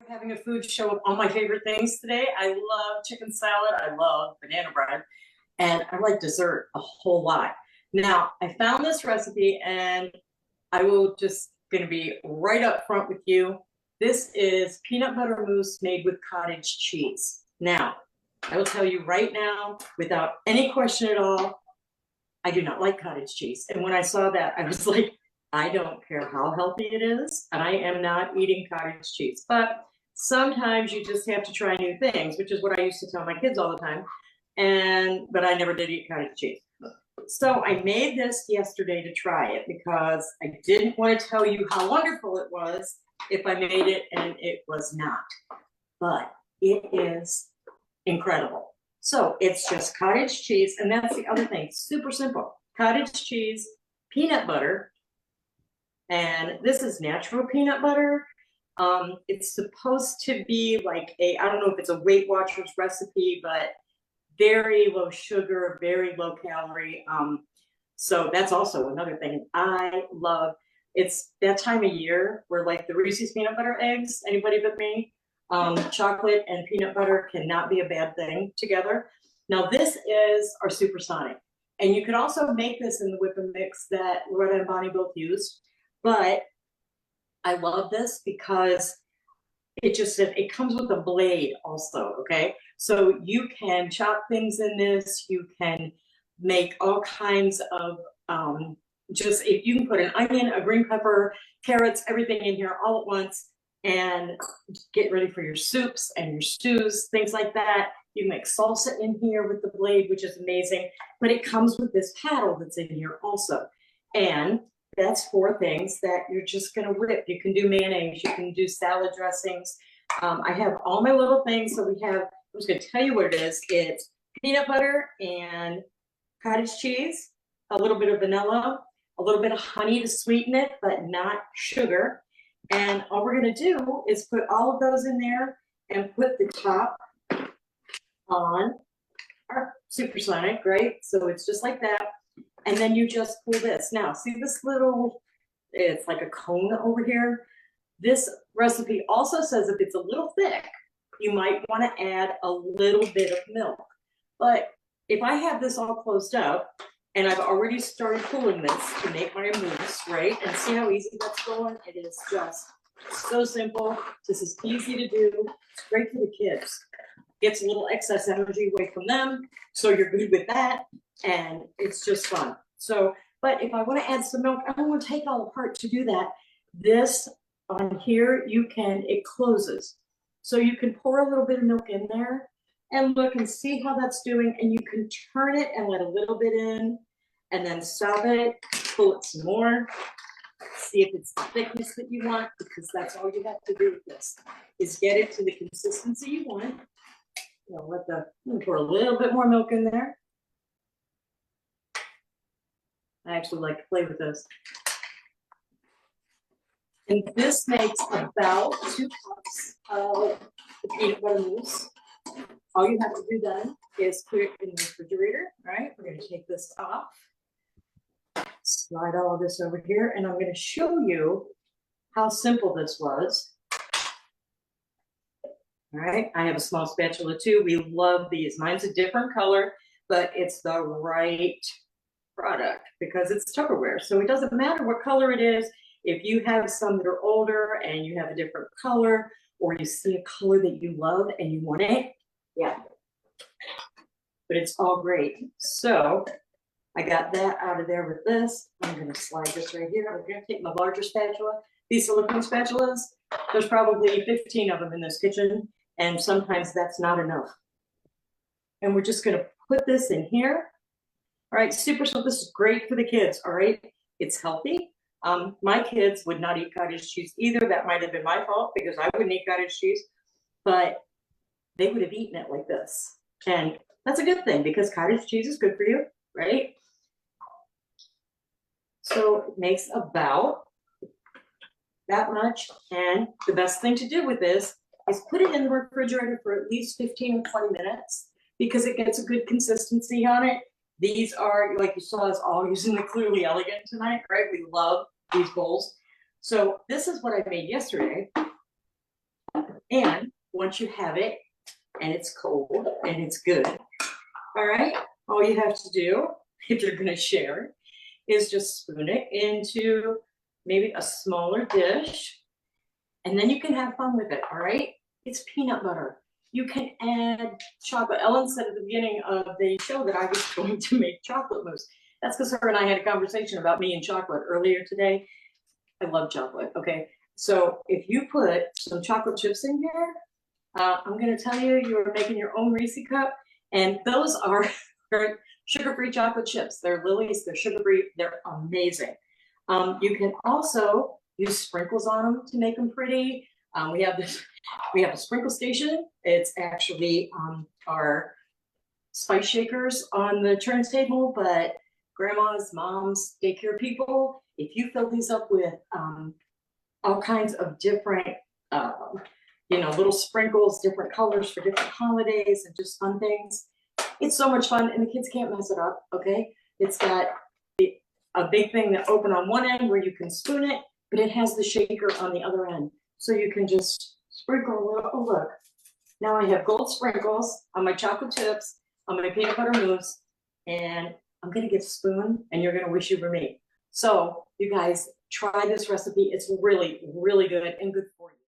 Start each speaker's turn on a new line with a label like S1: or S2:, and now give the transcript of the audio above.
S1: Having a food show of all my favorite things today. I love chicken salad. I love banana bread. And I like dessert a whole lot. Now, I found this recipe and I will just going to be right up front with you. This is peanut butter mousse made with cottage cheese. Now, I will tell you right now, without any question at all, I do not like cottage cheese. And when I saw that, I was like, I don't care how healthy it is. I am not eating cottage cheese. But sometimes you just have to try new things, which is what I used to tell my kids all the time. But I never did eat cottage cheese. So I made this yesterday to try it because I didn't want to tell you how wonderful it was if I made it and it was not. But it is incredible. So it's just cottage cheese, and that's the other thing, super simple. Cottage cheese, peanut butter, and this is natural peanut butter. It's supposed to be like I don't know if it's a Weight Watchers recipe, but very low sugar, very low calorie. So that's also another thing I love. It's that time of year where like the Reese's peanut butter eggs, anybody but me, chocolate and peanut butter cannot be a bad thing together. Now this is our supersonic. And you could also make this in the whip and mix that Loretta and Bonnie both used. But I love this because it comes with a blade also, okay? So you can chop things in this. You can make all kinds of, if you can put an onion, a green pepper, carrots, everything in here all at once and get ready for your soups and your stews, things like that. You can make salsa in here with the blade, which is amazing. But it comes with this paddle that's in here also. And that's 4 things that you're just going to whip. You can do mayonnaise. You can do salad dressings. I have all my little things. So I'm just going to tell you what it is. It's peanut butter and cottage cheese, a little bit of vanilla, a little bit of honey to sweeten it, but not sugar. And all we're going to do is put all of those in there and put the top on our supersonic, right? So it's just like that. And then you just pull this. Now, see this little, it's like a cone over here. This recipe also says if it's a little thick, you might want to add a little bit of milk. But if I have this all closed up and I've already started pulling this to make my mousse, right? And see how easy that's going? It is just so simple. This is easy to do. It's great for the kids. Gets a little excess energy away from them. So you're good with that. And it's just fun. So, but if I want to add some milk, I don't want to take all apart to do that. This on here, it closes. So you can pour a little bit of milk in there and look and see how that's doing. And you can turn it and let a little bit in and then stop it, pull it some more, see if it's the thickness that you want, because that's all you have to do with this is get it to the consistency you want. Pour a little bit more milk in there. I actually like to play with this. And this makes about 2 cups of the peanut butter mousse. All you have to do then is put it in the refrigerator. All right, we're going to take this off. Slide all of this over here, and I'm going to show you how simple this was. All right, I have a small spatula too. We love these. Mine's a different color, but it's the right product because it's Tupperware. So it doesn't matter what color it is. If you have some that are older and you have a different color, or you see a color that you love and you want it, yeah. But it's all great. So I got that out of there with this. I'm going to slide this right here. I'm going to take my larger spatula. These silicone spatulas, there's probably 15 of them in this kitchen, and sometimes that's not enough. And we're just going to put this in here. All right, super simple. This is great for the kids, all right? It's healthy. My kids would not eat cottage cheese either. That might have been my fault because I wouldn't eat cottage cheese, but they would have eaten it like this. And that's a good thing because cottage cheese is good for you, right? So it makes about that much. And the best thing to do with this is put it in the refrigerator for at least 15 or 20 minutes because it gets a good consistency on it. These are, like you saw us all using the Clearly Elegant tonight, right? We love these bowls. So this is what I made yesterday. And once you have it and it's cold and it's good, all right, all you have to do, if you're gonna share, is just spoon it into maybe a smaller dish, and then you can have fun with it, all right? It's peanut butter. You can add chocolate. Ellen said at the beginning of the show that I was going to make chocolate mousse. That's because her and I had a conversation about me and chocolate earlier today. I love chocolate, okay? So if you put some chocolate chips in here, I'm gonna tell you, you're making your own Reese cup, and those are sugar-free chocolate chips. They're Lily's, they're sugar-free, they're amazing. You can also use sprinkles on them to make them pretty. We have a sprinkle station. It's actually our spice shakers on the turntable, but grandmas, moms, daycare people, if you fill these up with all kinds of different, little sprinkles, different colors for different holidays and just fun things, it's so much fun and the kids can't mess it up, okay? It's got a big thing that open on one end where you can spoon it, but it has the shaker on the other end. So you can just sprinkle a little. Oh, look. Now I have gold sprinkles on my chocolate chips, on my peanut butter mousse, and I'm gonna get a spoon and you're gonna wish you were me. So you guys try this recipe. It's really, really good and good for you.